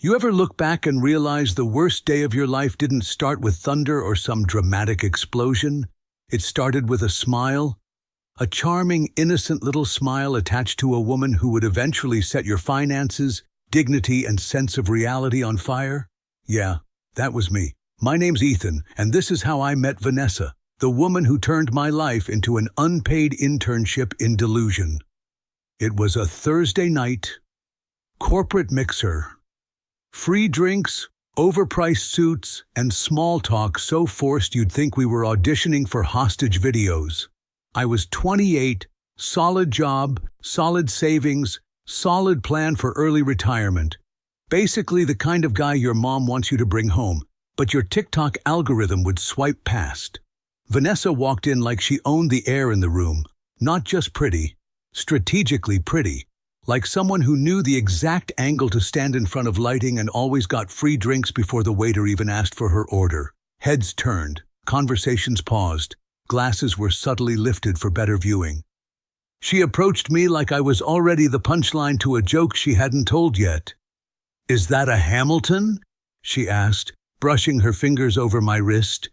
You ever look back and realize the worst day of your life didn't start with thunder or some dramatic explosion? It started with a smile, a charming, innocent little smile attached to a woman who would eventually set your finances, dignity, and sense of reality on fire? Yeah, that was me. My name's Ethan, and this is how I met Vanessa, the woman who turned my life into an unpaid internship in delusion. It was a Thursday night, corporate mixer. Free drinks, overpriced suits, and small talk so forced you'd think we were auditioning for hostage videos. I was 28, solid job, solid savings, solid plan for early retirement. Basically the kind of guy your mom wants you to bring home, but your TikTok algorithm would swipe past. Vanessa walked in like she owned the air in the room, not just pretty, strategically pretty. Like someone who knew the exact angle to stand in front of lighting and always got free drinks before the waiter even asked for her order. Heads turned, conversations paused, glasses were subtly lifted for better viewing. She approached me like I was already the punchline to a joke she hadn't told yet. "Is that a Hamilton?" she asked, brushing her fingers over my wrist.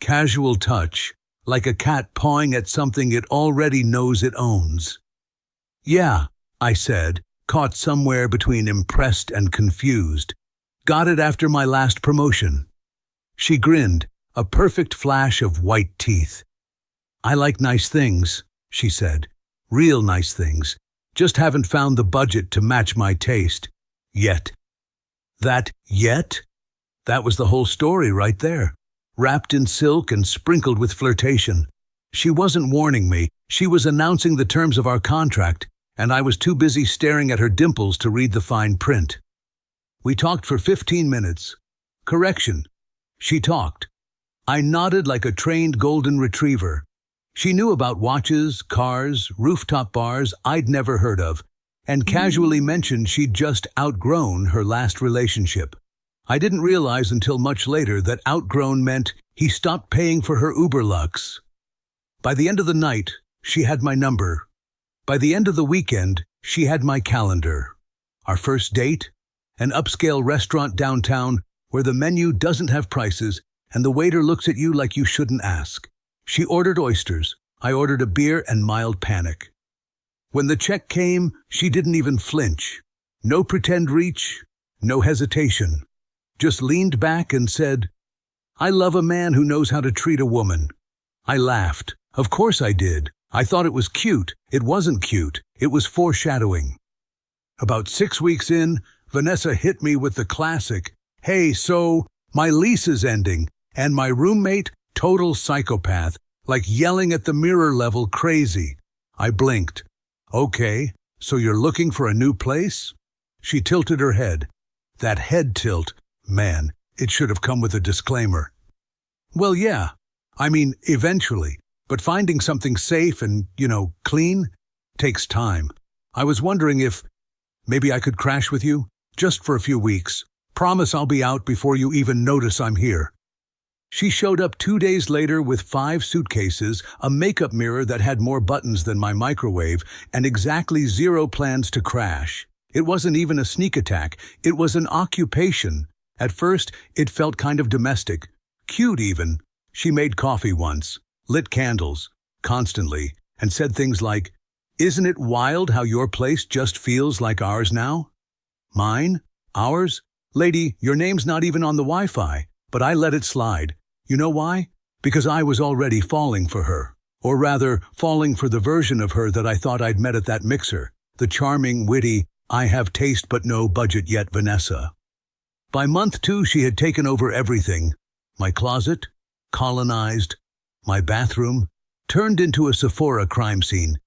Casual touch, like a cat pawing at something it already knows it owns. "Yeah," I said, caught somewhere between impressed and confused. "Got it after my last promotion." She grinned, a perfect flash of white teeth. "I like nice things," she said. "Real nice things. Just haven't found the budget to match my taste. Yet." That yet? That was the whole story right there. Wrapped in silk and sprinkled with flirtation. She wasn't warning me, she was announcing the terms of our contract, and I was too busy staring at her dimples to read the fine print. We talked for 15 minutes. Correction. She talked. I nodded like a trained golden retriever. She knew about watches, cars, rooftop bars I'd never heard of, and casually mentioned she'd just outgrown her last relationship. I didn't realize until much later that outgrown meant he stopped paying for her Uber Lux. By the end of the night, she had my number. By the end of the weekend, she had my calendar. Our first date? An upscale restaurant downtown where the menu doesn't have prices and the waiter looks at you like you shouldn't ask. She ordered oysters. I ordered a beer and mild panic. When the check came, she didn't even flinch. No pretend reach, no hesitation. Just leaned back and said, "I love a man who knows how to treat a woman." I laughed. Of course I did. I thought it was cute. It wasn't cute. It was foreshadowing. About 6 weeks in, Vanessa hit me with the classic, "Hey, so, my lease is ending, and my roommate, total psychopath, like yelling at the mirror level crazy." I blinked. "Okay, so you're looking for a new place?" She tilted her head. That head tilt, man, it should have come with a disclaimer. "Well, yeah. I mean, eventually. But finding something safe and, clean, takes time. I was wondering if maybe I could crash with you, just for a few weeks. Promise I'll be out before you even notice I'm here." She showed up 2 days later with 5 suitcases, a makeup mirror that had more buttons than my microwave, and exactly 0 plans to crash. It wasn't even a sneak attack, it was an occupation. At first, it felt kind of domestic, cute even. She made coffee once, lit candles, constantly, and said things like, "Isn't it wild how your place just feels like ours now?" Mine? Ours? Lady, your name's not even on the Wi-Fi, but I let it slide. You know why? Because I was already falling for her. Or rather, falling for the version of her that I thought I'd met at that mixer. The charming, witty, I have taste but no budget yet Vanessa. By month 2, she had taken over everything. My closet, colonized. My bathroom, turned into a Sephora crime scene.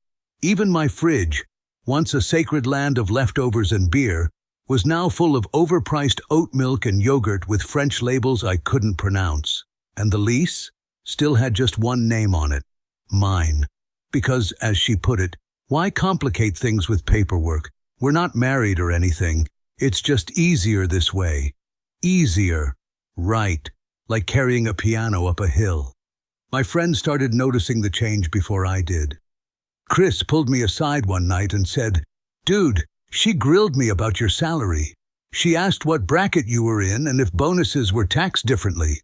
Even my fridge, once a sacred land of leftovers and beer, was now full of overpriced oat milk and yogurt with French labels I couldn't pronounce. And the lease still had just one name on it, mine. Because, as she put it, why complicate things with paperwork? We're not married or anything. It's just easier this way. Easier. Right. Like carrying a piano up a hill. My friend started noticing the change before I did. Chris pulled me aside one night and said, "Dude, she grilled me about your salary. She asked what bracket you were in and if bonuses were taxed differently.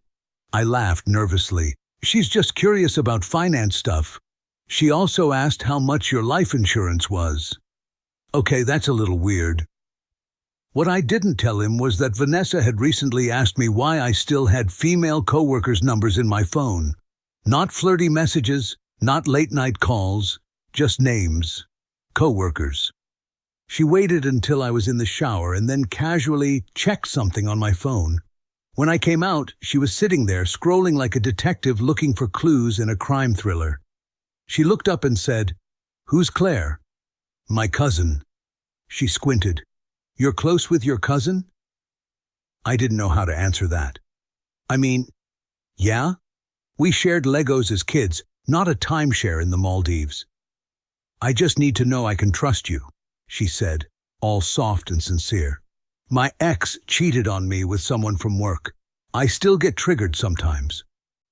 I laughed nervously. She's just curious about finance stuff. She also asked how much your life insurance was. Okay, that's a little weird. What I didn't tell him was that Vanessa had recently asked me why I still had female coworkers' numbers in my phone. Not flirty messages, not late-night calls, just names. Coworkers. She waited until I was in the shower and then casually checked something on my phone. When I came out, she was sitting there scrolling like a detective looking for clues in a crime thriller. She looked up and said, "Who's Claire?" "My cousin." She squinted. "You're close with your cousin?" I didn't know how to answer that. I mean, yeah? We shared Legos as kids, not a timeshare in the Maldives. "I just need to know I can trust you," she said, all soft and sincere. My ex cheated on me with someone from work. I still get triggered sometimes.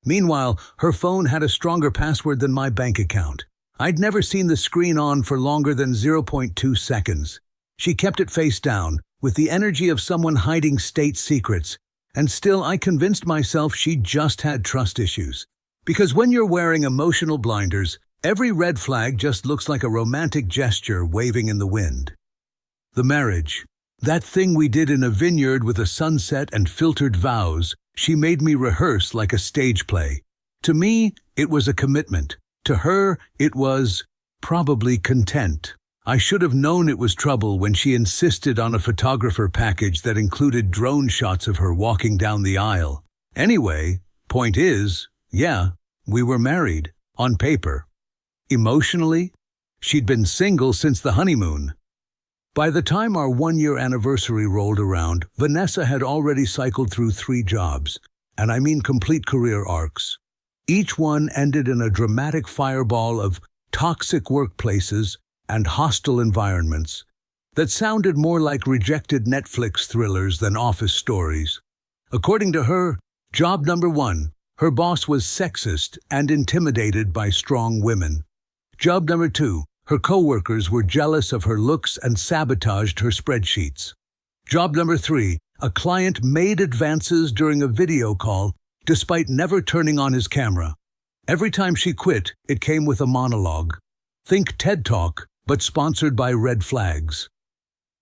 Meanwhile, her phone had a stronger password than my bank account. I'd never seen the screen on for longer than 0.2 seconds. She kept it face down, with the energy of someone hiding state secrets, and still I convinced myself she just had trust issues. Because when you're wearing emotional blinders, every red flag just looks like a romantic gesture waving in the wind. The marriage. That thing we did in a vineyard with a sunset and filtered vows, she made me rehearse like a stage play. To me, it was a commitment. To her, it was probably content. I should have known it was trouble when she insisted on a photographer package that included drone shots of her walking down the aisle. Anyway, point is, yeah, we were married, on paper. Emotionally, she'd been single since the honeymoon. By the time our one-year anniversary rolled around, Vanessa had already cycled through 3 jobs, and I mean complete career arcs. Each one ended in a dramatic fireball of toxic workplaces and hostile environments that sounded more like rejected Netflix thrillers than office stories. According to her, job number 1, her boss was sexist and intimidated by strong women. Job number 2, her coworkers were jealous of her looks and sabotaged her spreadsheets. Job number 3, a client made advances during a video call despite never turning on his camera. Every time she quit, it came with a monologue. Think TED Talk, but sponsored by red flags.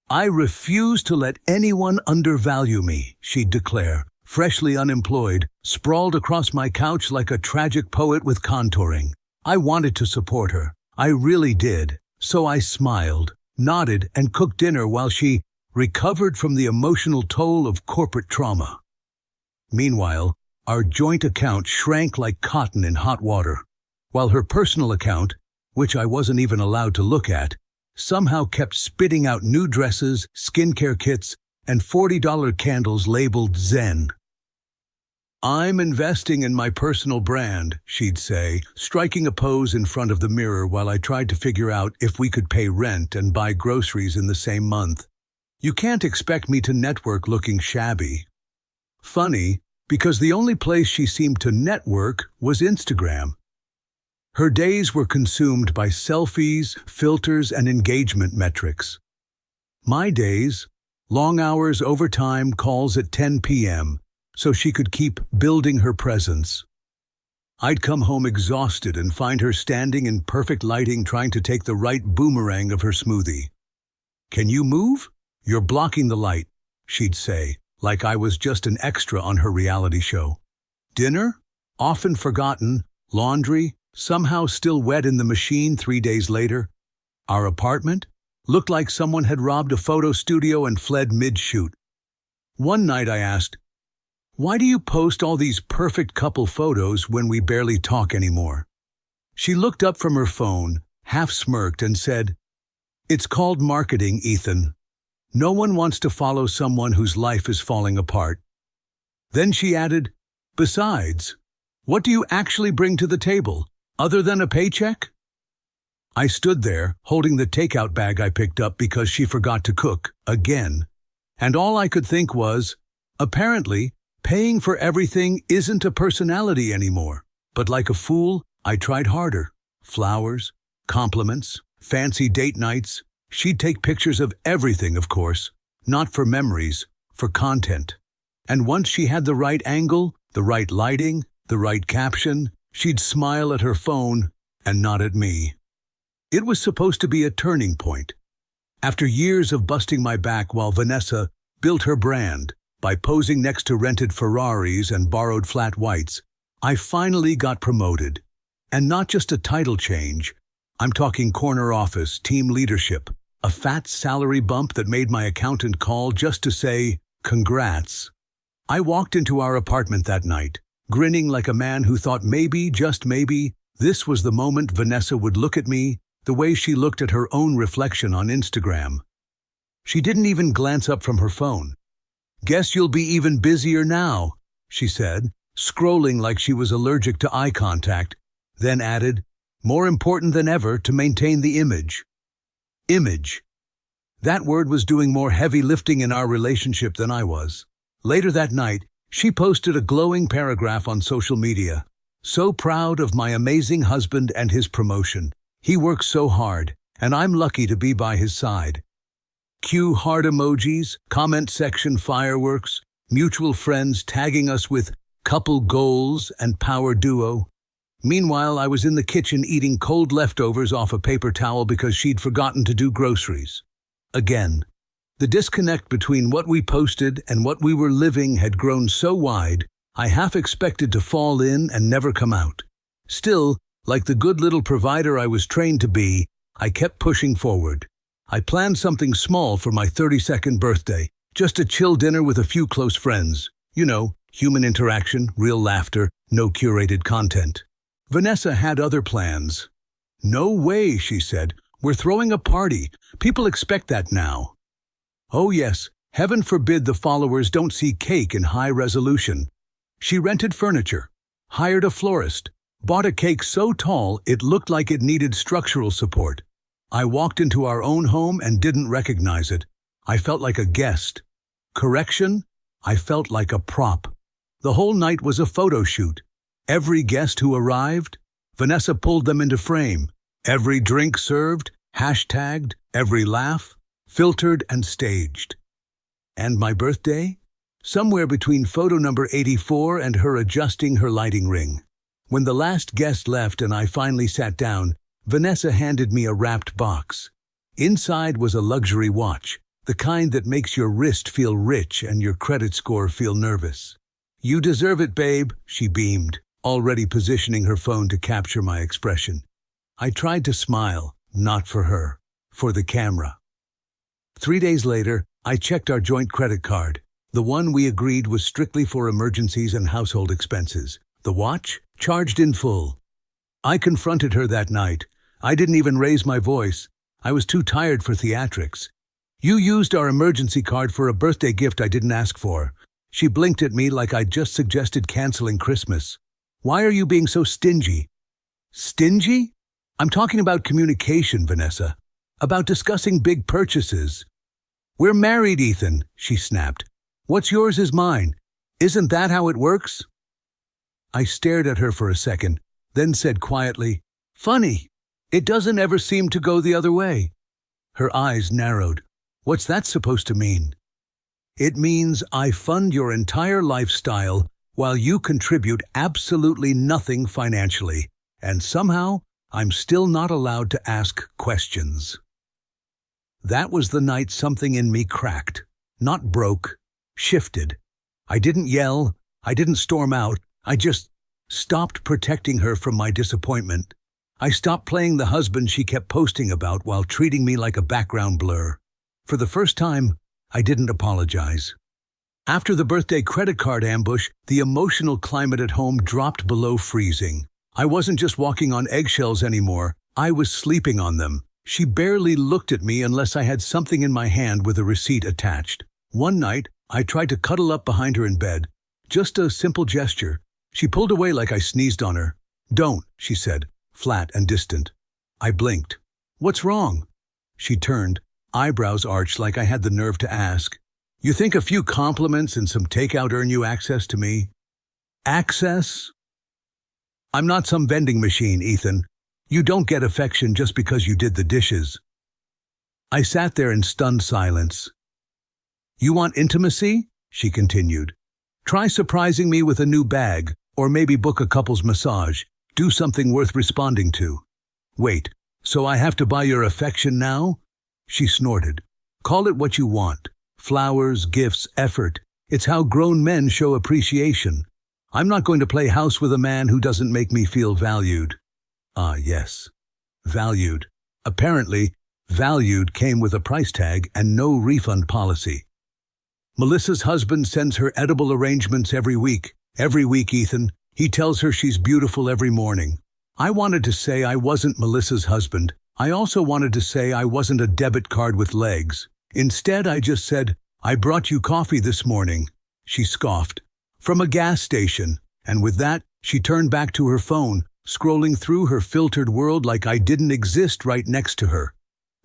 "I refuse to let anyone undervalue me," she'd declare, freshly unemployed, sprawled across my couch like a tragic poet with contouring. I wanted to support her. I really did. So I smiled, nodded, and cooked dinner while she recovered from the emotional toll of corporate trauma. Meanwhile, our joint account shrank like cotton in hot water, while her personal account, which I wasn't even allowed to look at, somehow kept spitting out new dresses, skincare kits, and $40 candles labeled Zen. "I'm investing in my personal brand," she'd say, striking a pose in front of the mirror while I tried to figure out if we could pay rent and buy groceries in the same month. You can't expect me to network looking shabby. Funny, because the only place she seemed to network was Instagram. Her days were consumed by selfies, filters, and engagement metrics. My days, long hours, overtime, calls at 10 p.m., so she could keep building her presence. I'd come home exhausted and find her standing in perfect lighting trying to take the right boomerang of her smoothie. "Can you move? You're blocking the light," she'd say, like I was just an extra on her reality show. Dinner? Often forgotten. Laundry? Somehow still wet in the machine 3 days later. Our apartment? Looked like someone had robbed a photo studio and fled mid-shoot. One night I asked, "Why do you post all these perfect couple photos when we barely talk anymore?" She looked up from her phone, half smirked, and said, "It's called marketing, Ethan. No one wants to follow someone whose life is falling apart." Then she added, "Besides, what do you actually bring to the table, other than a paycheck?" I stood there, holding the takeout bag I picked up because she forgot to cook, again. And all I could think was, apparently, paying for everything isn't a personality anymore. But like a fool, I tried harder. Flowers, compliments, fancy date nights. She'd take pictures of everything, of course. Not for memories, for content. And once she had the right angle, the right lighting, the right caption, she'd smile at her phone and not at me. It was supposed to be a turning point. After years of busting my back while Vanessa built her brand by posing next to rented Ferraris and borrowed flat whites, I finally got promoted. And not just a title change. I'm talking corner office, team leadership, a fat salary bump that made my accountant call just to say, "Congrats." I walked into our apartment that night, grinning like a man who thought maybe, just maybe, this was the moment Vanessa would look at me the way she looked at her own reflection on Instagram. She didn't even glance up from her phone. "Guess you'll be even busier now," she said, scrolling like she was allergic to eye contact, then added, "More important than ever to maintain the image." Image. That word was doing more heavy lifting in our relationship than I was. Later that night, she posted a glowing paragraph on social media. "So proud of my amazing husband and his promotion. He works so hard, and I'm lucky to be by his side." Cue heart emojis, comment section fireworks, mutual friends tagging us with couple goals and power duo. Meanwhile, I was in the kitchen eating cold leftovers off a paper towel because she'd forgotten to do groceries. Again, the disconnect between what we posted and what we were living had grown so wide, I half expected to fall in and never come out. Still, like the good little provider I was trained to be, I kept pushing forward. I planned something small for my 32nd birthday, just a chill dinner with a few close friends. You know, human interaction, real laughter, no curated content. Vanessa had other plans. "No way," she said. "We're throwing a party. People expect that now." Oh yes, heaven forbid the followers don't see cake in high resolution. She rented furniture, hired a florist, bought a cake so tall it looked like it needed structural support. I walked into our own home and didn't recognize it. I felt like a guest. Correction, I felt like a prop. The whole night was a photo shoot. Every guest who arrived, Vanessa pulled them into frame. Every drink served, hashtagged, every laugh, filtered and staged. And my birthday? Somewhere between photo number 84 and her adjusting her lighting ring. When the last guest left and I finally sat down, Vanessa handed me a wrapped box. Inside was a luxury watch, the kind that makes your wrist feel rich and your credit score feel nervous. "You deserve it, babe," she beamed, already positioning her phone to capture my expression. I tried to smile, not for her, for the camera. 3 days later, I checked our joint credit card. The one we agreed was strictly for emergencies and household expenses. The watch, charged in full. I confronted her that night. I didn't even raise my voice. I was too tired for theatrics. "You used our emergency card for a birthday gift I didn't ask for." She blinked at me like I'd just suggested canceling Christmas. "Why are you being so stingy?" "Stingy? I'm talking about communication, Vanessa. About discussing big purchases." "We're married, Ethan," she snapped. "What's yours is mine. Isn't that how it works?" I stared at her for a second, then said quietly, "Funny. It doesn't ever seem to go the other way." Her eyes narrowed. "What's that supposed to mean?" "It means I fund your entire lifestyle while you contribute absolutely nothing financially, and somehow I'm still not allowed to ask questions." That was the night something in me cracked. Not broke, shifted. I didn't yell, I didn't storm out, I just stopped protecting her from my disappointment. I stopped playing the husband she kept posting about while treating me like a background blur. For the first time, I didn't apologize. After the birthday credit card ambush, the emotional climate at home dropped below freezing. I wasn't just walking on eggshells anymore, I was sleeping on them. She barely looked at me unless I had something in my hand with a receipt attached. One night, I tried to cuddle up behind her in bed. Just a simple gesture. She pulled away like I sneezed on her. "Don't," she said, flat and distant. I blinked. "What's wrong?" She turned, eyebrows arched like I had the nerve to ask. "You think a few compliments and some takeout earn you access to me?" "Access?" "I'm not some vending machine, Ethan. You don't get affection just because you did the dishes." I sat there in stunned silence. You want intimacy? She continued. Try surprising me with a new bag, or maybe book a couple's massage. Do something worth responding to. Wait, so I have to buy your affection now? She snorted. Call it what you want. Flowers, gifts, effort. It's how grown men show appreciation. I'm not going to play house with a man who doesn't make me feel valued. Ah, yes. Valued. Apparently, valued came with a price tag and no refund policy. Melissa's husband sends her edible arrangements every week. Every week, Ethan. He tells her she's beautiful every morning. I wanted to say I wasn't Melissa's husband. I also wanted to say I wasn't a debit card with legs. Instead, I just said, I brought you coffee this morning. She scoffed. From a gas station. And with that, she turned back to her phone, scrolling through her filtered world like I didn't exist right next to her.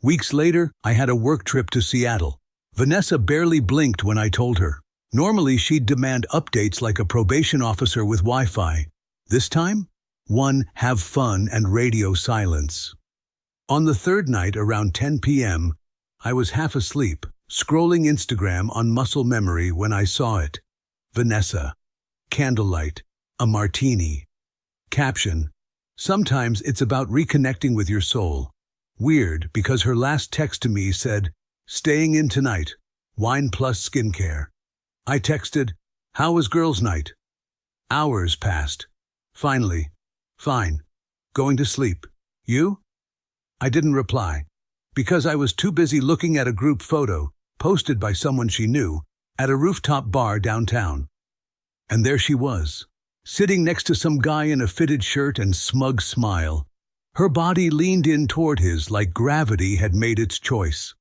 Weeks later, I had a work trip to Seattle. Vanessa barely blinked when I told her. Normally, she'd demand updates like a probation officer with Wi-Fi. This time, one, have fun and radio silence. On the third night, around 10 p.m., I was half asleep, scrolling Instagram on muscle memory when I saw it. Vanessa. Candlelight. A martini. Caption. Sometimes it's about reconnecting with your soul. Weird, because her last text to me said, staying in tonight. Wine plus skincare. I texted, how was girls' night? Hours passed. Finally. Fine. Going to sleep. You? I didn't reply, because I was too busy looking at a group photo, posted by someone she knew, at a rooftop bar downtown. And there she was, sitting next to some guy in a fitted shirt and smug smile. Her body leaned in toward his like gravity had made its choice.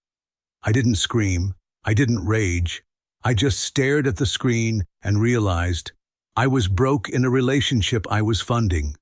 I didn't scream. I didn't rage. I just stared at the screen and realized I was broke in a relationship I was funding.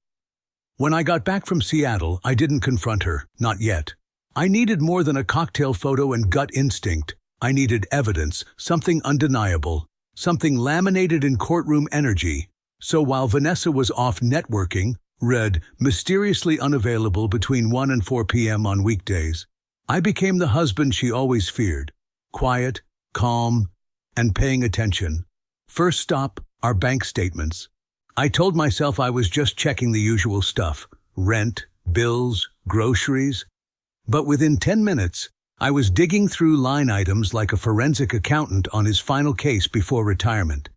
When I got back from Seattle, I didn't confront her, not yet. I needed more than a cocktail photo and gut instinct. I needed evidence, something undeniable, something laminated in courtroom energy. So while Vanessa was off networking, read, mysteriously unavailable between 1 and 4 p.m. on weekdays, I became the husband she always feared. Quiet, calm, and paying attention. First stop, our bank statements. I told myself I was just checking the usual stuff, rent, bills, groceries. But within 10 minutes, I was digging through line items like a forensic accountant on his final case before retirement.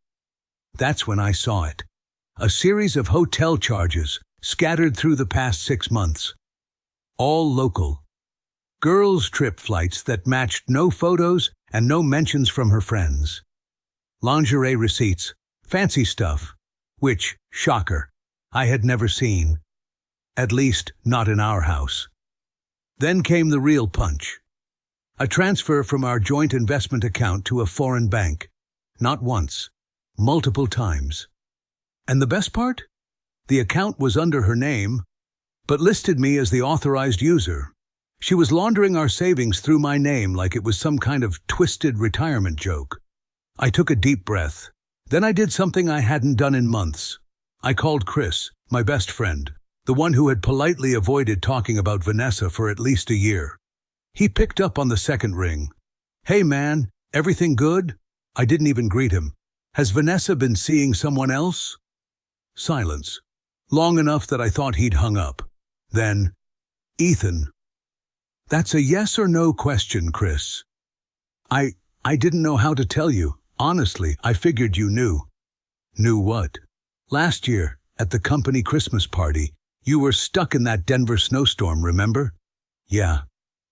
That's when I saw it. A series of hotel charges scattered through the past 6 months. All local. Girls' trip flights that matched no photos and no mentions from her friends. Lingerie receipts, fancy stuff, which, shocker, I had never seen. At least, not in our house. Then came the real punch. A transfer from our joint investment account to a foreign bank. Not once, multiple times. And the best part? The account was under her name, but listed me as the authorized user. She was laundering our savings through my name like it was some kind of twisted retirement joke. I took a deep breath. Then I did something I hadn't done in months. I called Chris, my best friend, the one who had politely avoided talking about Vanessa for at least a year. He picked up on the second ring. Hey man, everything good? I didn't even greet him. Has Vanessa been seeing someone else? Silence. Long enough that I thought he'd hung up. Then, Ethan. That's a yes or no question, Chris. I didn't know how to tell you. Honestly, I figured you knew. Knew what? Last year, at the company Christmas party, you were stuck in that Denver snowstorm, remember? Yeah.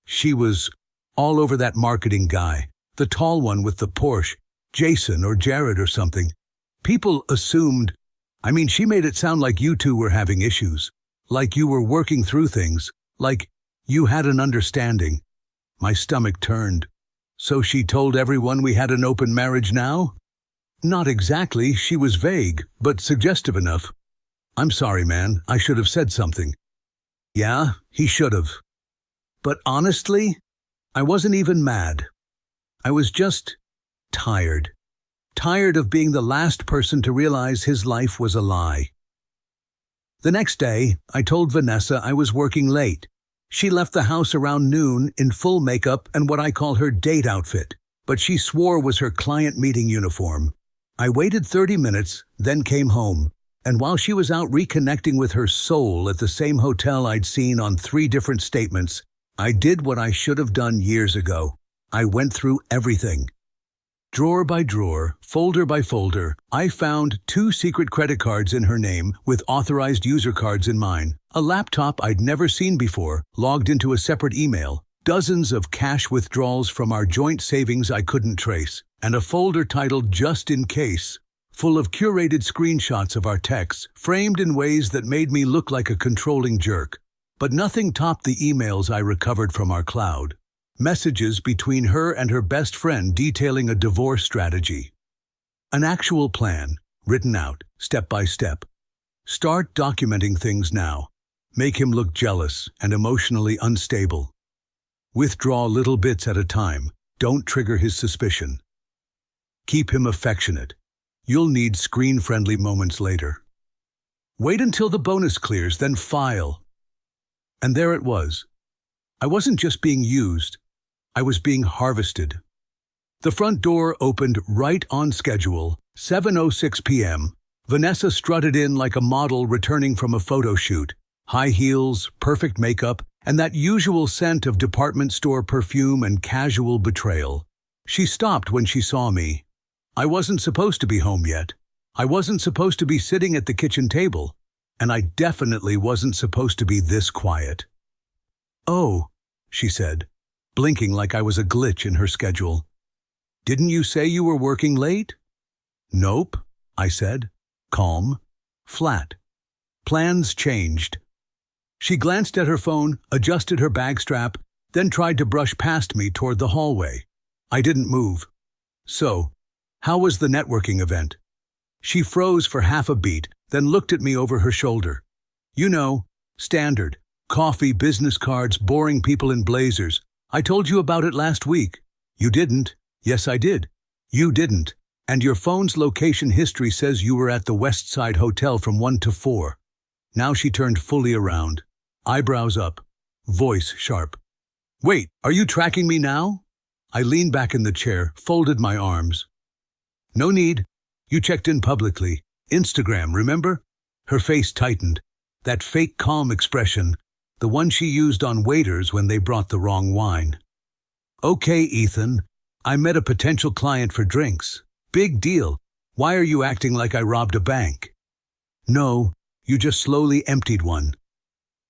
She was all over that marketing guy, the tall one with the Porsche, Jason or Jared or something. People assumed, she made it sound like you two were having issues, like you were working through things, like you had an understanding. My stomach turned. So she told everyone we had an open marriage now? Not exactly, she was vague, but suggestive enough. I'm sorry, man, I should have said something. Yeah, he should have. But honestly, I wasn't even mad. I was just tired. Tired of being the last person to realize his life was a lie. The next day, I told Vanessa I was working late. She left the house around noon in full makeup and what I call her date outfit. but she swore was her client meeting uniform. I waited 30 minutes, then came home, and while she was out reconnecting with her soul at the same hotel I'd seen on 3 different statements, I did what I should have done years ago. I went through everything. Drawer by drawer, folder by folder, I found 2 secret credit cards in her name with authorized user cards in mine, a laptop I'd never seen before, logged into a separate email, dozens of cash withdrawals from our joint savings I couldn't trace, and a folder titled Just in Case, full of curated screenshots of our texts, framed in ways that made me look like a controlling jerk. But nothing topped the emails I recovered from our cloud. Messages between her and her best friend detailing a divorce strategy. An actual plan, written out, step by step. Start documenting things now. Make him look jealous and emotionally unstable. Withdraw little bits at a time. Don't trigger his suspicion. Keep him affectionate. You'll need screen-friendly moments later. Wait until the bonus clears, then file. And there it was. I wasn't just being used. I was being harvested. The front door opened right on schedule, 7:06 p.m. Vanessa strutted in like a model returning from a photo shoot. High heels, perfect makeup, and that usual scent of department store perfume and casual betrayal. She stopped when she saw me. I wasn't supposed to be home yet. I wasn't supposed to be sitting at the kitchen table. And I definitely wasn't supposed to be this quiet. "Oh," she said, blinking like I was a glitch in her schedule. "Didn't you say you were working late?" "Nope," I said, calm, flat. Plans changed. She glanced at her phone, adjusted her bag strap, then tried to brush past me toward the hallway. I didn't move. "So, how was the networking event?" She froze for half a beat, then looked at me over her shoulder. "You know, standard. Coffee, business cards, boring people in blazers. I told you about it last week." "You didn't." "Yes, I did." "You didn't. And your phone's location history says you were at the West Side Hotel from 1 to 4. Now she turned fully around. Eyebrows up. Voice sharp. "Wait, are you tracking me now?" I leaned back in the chair, folded my arms. "No need. You checked in publicly. Instagram, remember?" Her face tightened. That fake calm expression, the one she used on waiters when they brought the wrong wine. "Okay, Ethan. I met a potential client for drinks. Big deal. Why are you acting like I robbed a bank?" "No, you just slowly emptied one."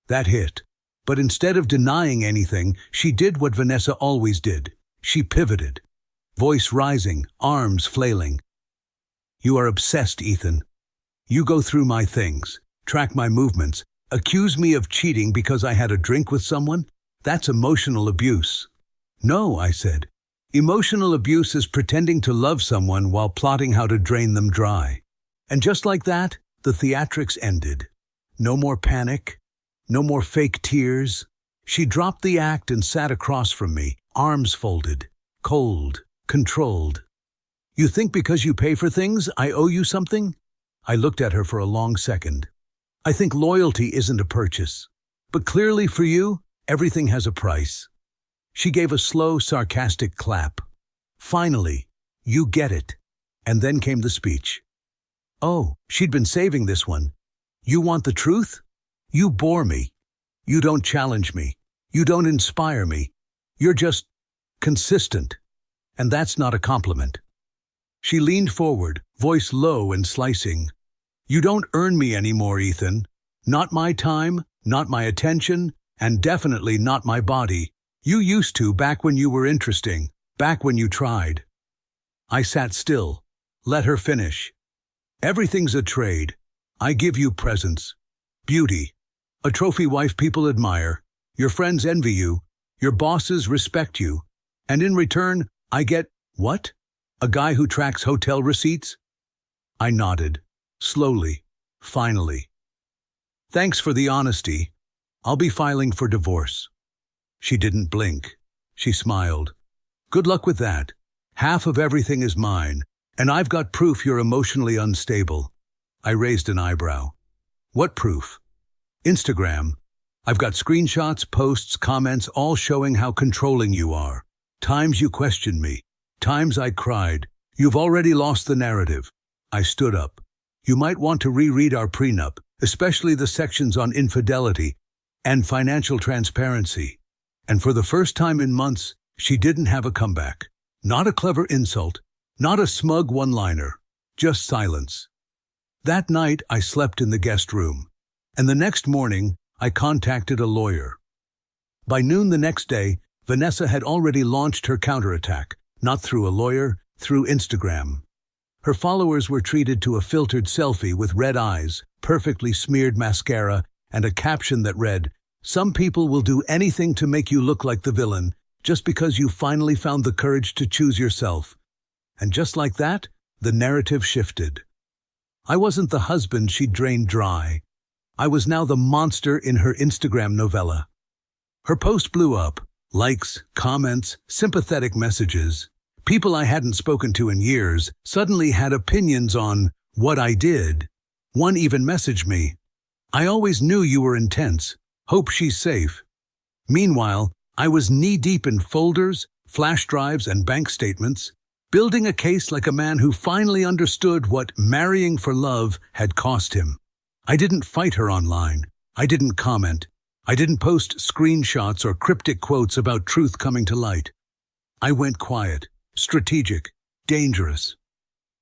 That hit. But instead of denying anything, she did what Vanessa always did. She pivoted. Voice rising, arms flailing. "You are obsessed, Ethan. You go through my things, track my movements, accuse me of cheating because I had a drink with someone? That's emotional abuse." "No," I said. "Emotional abuse is pretending to love someone while plotting how to drain them dry." And just like that, the theatrics ended. No more panic. No more fake tears. She dropped the act and sat across from me, arms folded, cold, controlled. "You think because you pay for things, I owe you something?" I looked at her for a long second. "I think loyalty isn't a purchase. But clearly for you, everything has a price." She gave a slow, sarcastic clap. "Finally, you get it." And then came the speech. Oh, she'd been saving this one. "You want the truth? You bore me. You don't challenge me. You don't inspire me. You're just consistent. And that's not a compliment." She leaned forward, voice low and slicing. "You don't earn me anymore, Ethan. Not my time, not my attention, and definitely not my body. You used to back when you were interesting, back when you tried." I sat still, let her finish. "Everything's a trade. I give you presence, beauty, a trophy wife people admire, your friends envy you, your bosses respect you, and in return, I get, what? A guy who tracks hotel receipts?" I nodded, slowly, finally. "Thanks for the honesty. I'll be filing for divorce." She didn't blink. She smiled. "Good luck with that. Half of everything is mine, and I've got proof you're emotionally unstable." I raised an eyebrow. "What proof?" "Instagram. I've got screenshots, posts, comments, all showing how controlling you are. Times you questioned me. Times I cried, "You've already lost the narrative." I stood up. "You might want to reread our prenup, especially the sections on infidelity and financial transparency." And for the first time in months, she didn't have a comeback. Not a clever insult, not a smug one-liner, just silence. That night, I slept in the guest room, and the next morning, I contacted a lawyer. By noon the next day, Vanessa had already launched her counterattack, not through a lawyer, through Instagram. Her followers were treated to a filtered selfie with red eyes, perfectly smeared mascara, and a caption that read, "Some people will do anything to make you look like the villain, just because you finally found the courage to choose yourself." And just like that, the narrative shifted. I wasn't the husband she'd drained dry. I was now the monster in her Instagram novella. Her post blew up. Likes, comments, sympathetic messages. People I hadn't spoken to in years suddenly had opinions on what I did. One even messaged me, "I always knew you were intense. Hope she's safe." Meanwhile, I was knee-deep in folders, flash drives, and bank statements, building a case like a man who finally understood what marrying for love had cost him. I didn't fight her online. I didn't comment. I didn't post screenshots or cryptic quotes about truth coming to light. I went quiet, strategic, dangerous.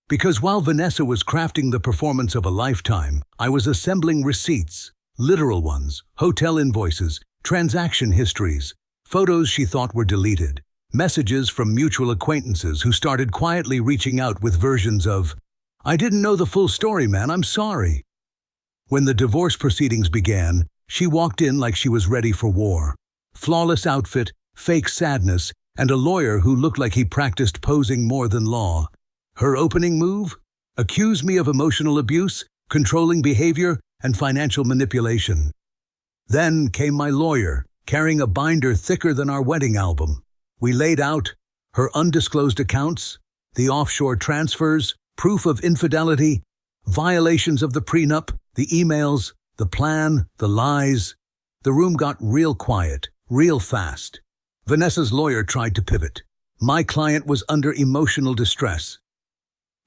Because while Vanessa was crafting the performance of a lifetime, I was assembling receipts, literal ones, hotel invoices, transaction histories, photos she thought were deleted, messages from mutual acquaintances who started quietly reaching out with versions of, "I didn't know the full story, man, I'm sorry." When the divorce proceedings began, she walked in like she was ready for war. Flawless outfit, fake sadness, and a lawyer who looked like he practiced posing more than law. Her opening move? Accuse me of emotional abuse, controlling behavior, and financial manipulation. Then came my lawyer, carrying a binder thicker than our wedding album. We laid out her undisclosed accounts, the offshore transfers, proof of infidelity, violations of the prenup, the emails, the plan, the lies. The room got real quiet, real fast. Vanessa's lawyer tried to pivot. My client was under emotional distress.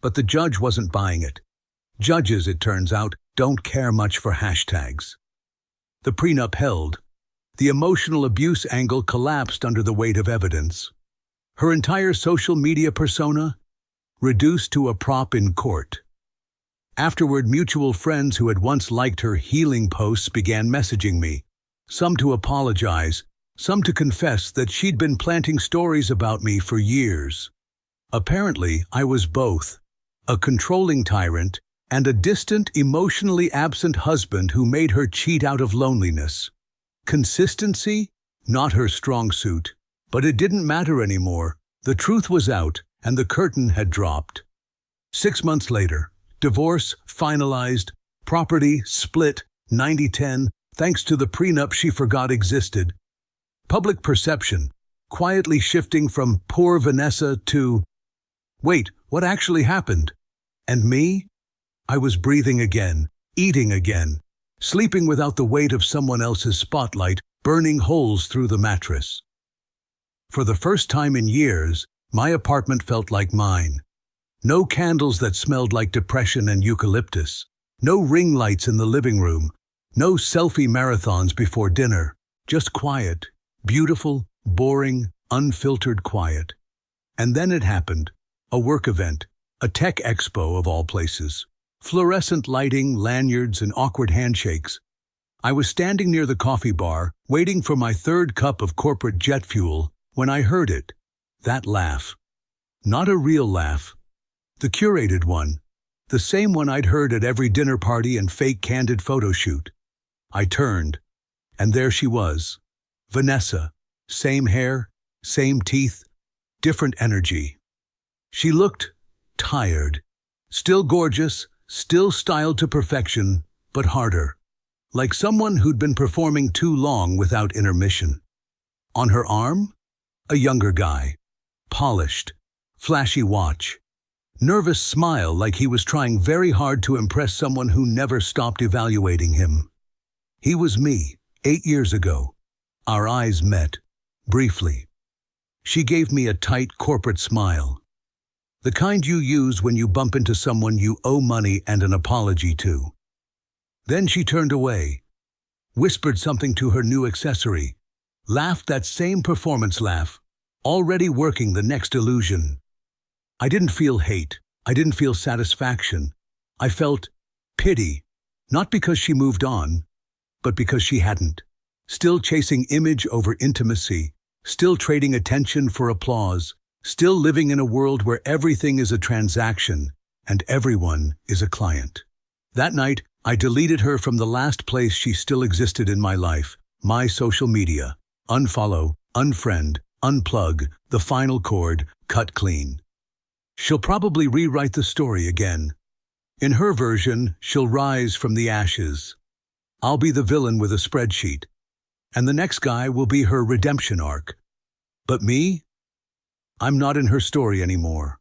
But the judge wasn't buying it. Judges, it turns out, don't care much for hashtags. The prenup held. The emotional abuse angle collapsed under the weight of evidence. Her entire social media persona reduced to a prop in court. Afterward, mutual friends who had once liked her healing posts began messaging me, some to apologize, some to confess that she'd been planting stories about me for years. Apparently, I was both, a controlling tyrant and a distant, emotionally absent husband who made her cheat out of loneliness. Consistency? Not her strong suit. But it didn't matter anymore. The truth was out, and the curtain had dropped. 6 months later, divorce finalized, property split 90-10, thanks to the prenup she forgot existed. Public perception quietly shifting from poor Vanessa to, wait, what actually happened? And me? I was breathing again, eating again, sleeping without the weight of someone else's spotlight burning holes through the mattress. For the first time in years, my apartment felt like mine. No candles that smelled like depression and eucalyptus. No ring lights in the living room. No selfie marathons before dinner. Just quiet. Beautiful, boring, unfiltered quiet. And then it happened. A work event. A tech expo of all places. Fluorescent lighting, lanyards, and awkward handshakes. I was standing near the coffee bar, waiting for my third cup of corporate jet fuel, when I heard it. That laugh. Not a real laugh. The curated one. The same one I'd heard at every dinner party and fake candid photo shoot. I turned, and there she was. Vanessa. Same hair, same teeth, different energy. She looked tired. Still gorgeous, still styled to perfection, but harder. Like someone who'd been performing too long without intermission. On her arm? A younger guy. Polished. Flashy watch. Nervous smile like he was trying very hard to impress someone who never stopped evaluating him. He was me, 8 years ago. Our eyes met, briefly. She gave me a tight corporate smile. The kind you use when you bump into someone you owe money and an apology to. Then she turned away, whispered something to her new accessory, laughed that same performance laugh, already working the next illusion. I didn't feel hate. I didn't feel satisfaction. I felt pity, not because she moved on, but because she hadn't. Still chasing image over intimacy, still trading attention for applause, still living in a world where everything is a transaction and everyone is a client. That night, I deleted her from the last place she still existed in my life, my social media. Unfollow, unfriend, unplug, the final chord, cut clean. She'll probably rewrite the story again. In her version, she'll rise from the ashes. I'll be the villain with a spreadsheet, and the next guy will be her redemption arc. But me? I'm not in her story anymore.